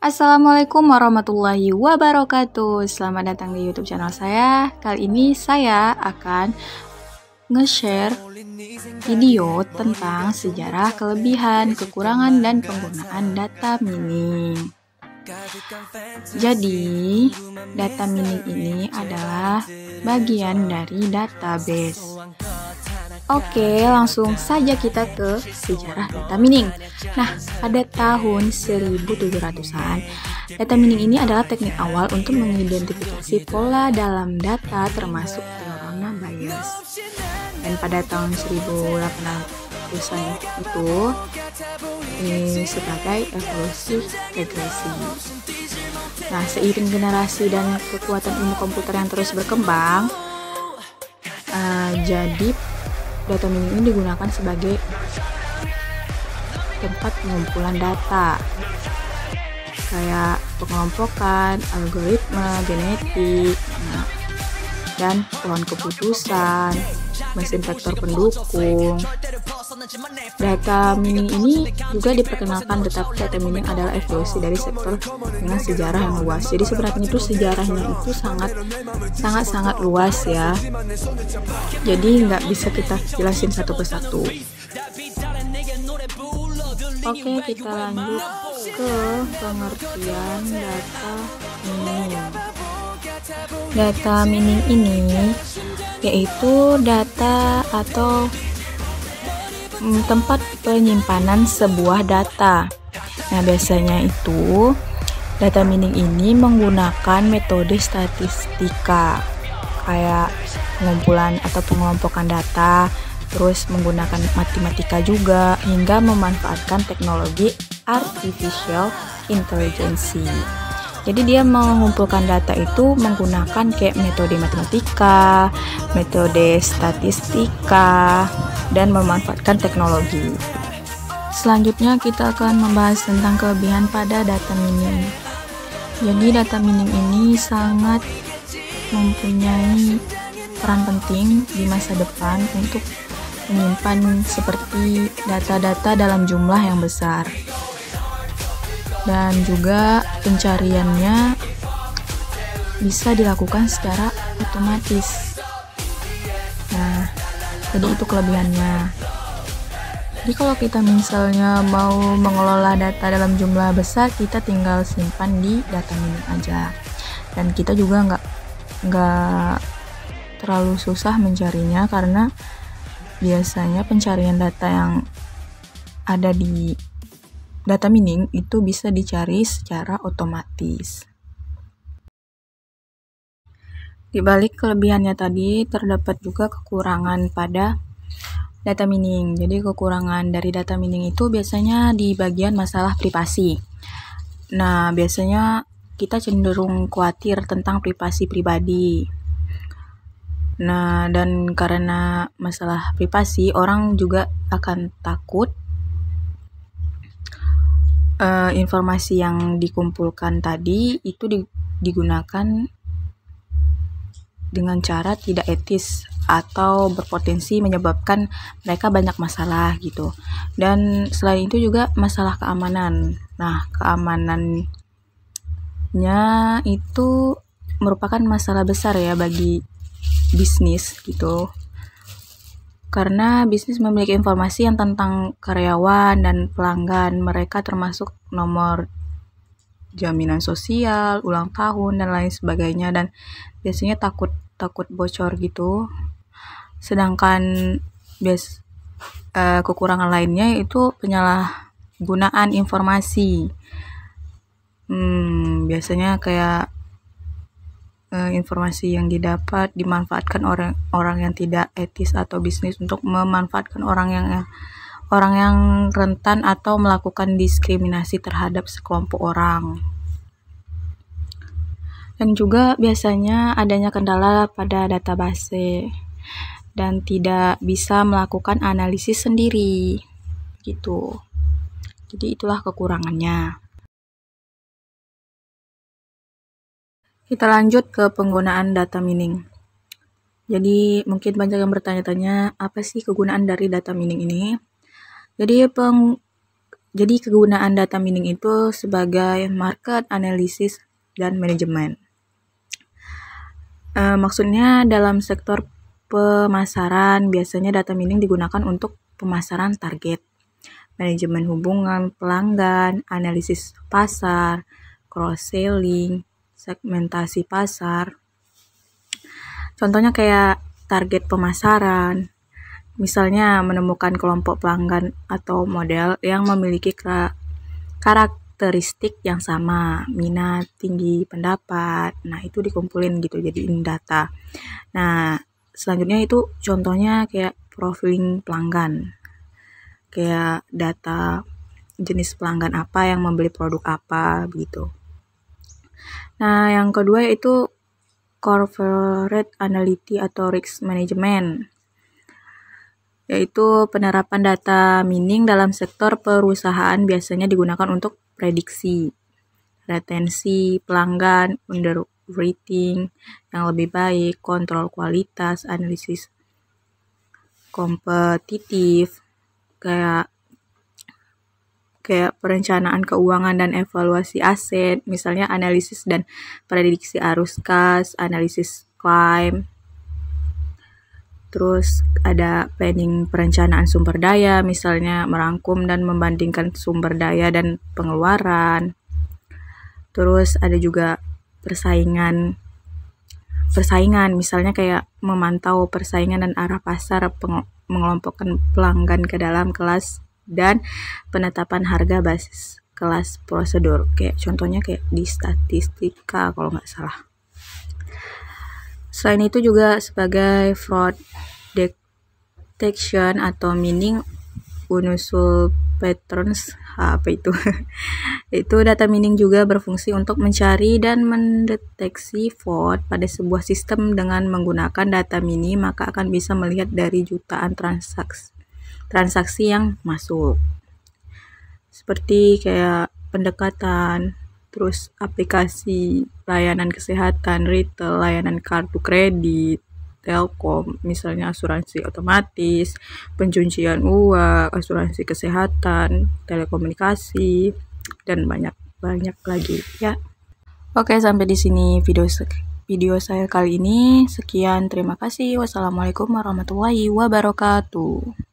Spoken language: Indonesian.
Assalamualaikum warahmatullahi wabarakatuh. Selamat datang di YouTube channel saya. Kali ini saya akan nge-share video tentang sejarah, kelebihan, kekurangan, dan penggunaan data mining. Jadi, data mining ini adalah bagian dari database. Oke, langsung saja kita ke sejarah data mining. Nah, pada tahun 1700-an, data mining ini adalah teknik awal untuk mengidentifikasi pola dalam data termasuk panorama bias. Dan pada tahun 1800-an itu sebagai evolusi regresi. Nah, seiring generasi dan kekuatan ilmu komputer yang terus berkembang, jadi data mining ini digunakan sebagai tempat pengumpulan data kayak pengelompokan, algoritma, genetik, dan pohon keputusan, mesin vektor pendukung. Data mining ini juga diperkenalkan, tetapi data mining adalah evolusi dari sektor dengan sejarah yang luas. Jadi sebenarnya itu sejarahnya itu sangat luas ya. Jadi nggak bisa kita jelasin satu persatu. Oke, kita lanjut ke pengertian data mining. Data mining ini yaitu data atau tempat penyimpanan sebuah data. Nah, biasanya itu data mining ini menggunakan metode statistika kayak pengumpulan atau pengelompokan data, terus menggunakan matematika juga, hingga memanfaatkan teknologi artificial intelligence. Jadi dia mengumpulkan data itu menggunakan kayak metode matematika, metode statistika, dan memanfaatkan teknologi. Selanjutnya kita akan membahas tentang kelebihan pada data mining. Jadi data mining ini sangat mempunyai peran penting di masa depan untuk menyimpan seperti data-data dalam jumlah yang besar. Dan juga pencariannya bisa dilakukan secara otomatis. Nah, jadi itu kelebihannya. Jadi kalau kita misalnya mau mengelola data dalam jumlah besar, kita tinggal simpan di data mining aja. Dan kita juga nggak terlalu susah mencarinya, karena biasanya pencarian data yang ada di data mining itu bisa dicari secara otomatis. Di balik kelebihannya tadi, terdapat juga kekurangan pada data mining. Jadi kekurangan dari data mining itu biasanya di bagian masalah privasi. Nah, biasanya kita cenderung khawatir tentang privasi pribadi. Nah, dan karena masalah privasi, orang juga akan takut informasi yang dikumpulkan tadi itu digunakan dengan cara tidak etis atau berpotensi menyebabkan mereka banyak masalah gitu. Dan selain itu juga masalah keamanan. Nah, keamanannya itu merupakan masalah besar ya bagi bisnis gitu. Karena bisnis memiliki informasi yang tentang karyawan dan pelanggan mereka, termasuk nomor jaminan sosial, ulang tahun, dan lain sebagainya, dan biasanya takut bocor gitu. Sedangkan kekurangan lainnya itu penyalahgunaan informasi. Biasanya kayak informasi yang didapat dimanfaatkan orang yang tidak etis atau bisnis untuk memanfaatkan orang yang rentan atau melakukan diskriminasi terhadap sekelompok orang. Dan juga biasanya adanya kendala pada database dan tidak bisa melakukan analisis sendiri gitu. Jadi itulah kekurangannya. Kita lanjut ke penggunaan data mining. Jadi mungkin banyak yang bertanya-tanya, apa sih kegunaan dari data mining ini? Jadi Jadi kegunaan data mining itu sebagai market analysis dan manajemen. Maksudnya dalam sektor pemasaran biasanya data mining digunakan untuk pemasaran target, manajemen hubungan pelanggan, analisis pasar, cross-selling, segmentasi pasar. Contohnya kayak target pemasaran, misalnya menemukan kelompok pelanggan atau model yang memiliki karakteristik yang sama, minat, tinggi pendapat. Nah, itu dikumpulin gitu jadiin data. Nah, selanjutnya itu contohnya kayak profiling pelanggan. Kayak data jenis pelanggan apa yang membeli produk apa begitu. Nah, yang kedua yaitu corporate analytics atau risk management, yaitu penerapan data mining dalam sektor perusahaan biasanya digunakan untuk prediksi retensi pelanggan, underwriting yang lebih baik, kontrol kualitas, analisis kompetitif, kayak perencanaan keuangan dan evaluasi aset, misalnya analisis dan prediksi arus kas, analisis klaim. Terus ada planning perencanaan sumber daya, misalnya merangkum dan membandingkan sumber daya dan pengeluaran. Terus ada juga persaingan, misalnya kayak memantau persaingan dan arah pasar, mengelompokkan pelanggan ke dalam kelas, dan penetapan harga basis kelas prosedur. Kayak contohnya kayak di statistika kalau nggak salah. Selain itu juga sebagai fraud detection atau mining unusual patterns, apa itu? Itu data mining juga berfungsi untuk mencari dan mendeteksi fraud pada sebuah sistem. Dengan menggunakan data mining, maka akan bisa melihat dari jutaan transaksi yang masuk. Seperti kayak pendekatan, terus aplikasi, layanan kesehatan, retail, layanan kartu kredit, telkom, misalnya asuransi otomatis, pencucian uang, asuransi kesehatan, telekomunikasi, dan banyak lagi ya. Oke, sampai di sini video saya kali ini. Sekian, terima kasih. Wassalamualaikum warahmatullahi wabarakatuh.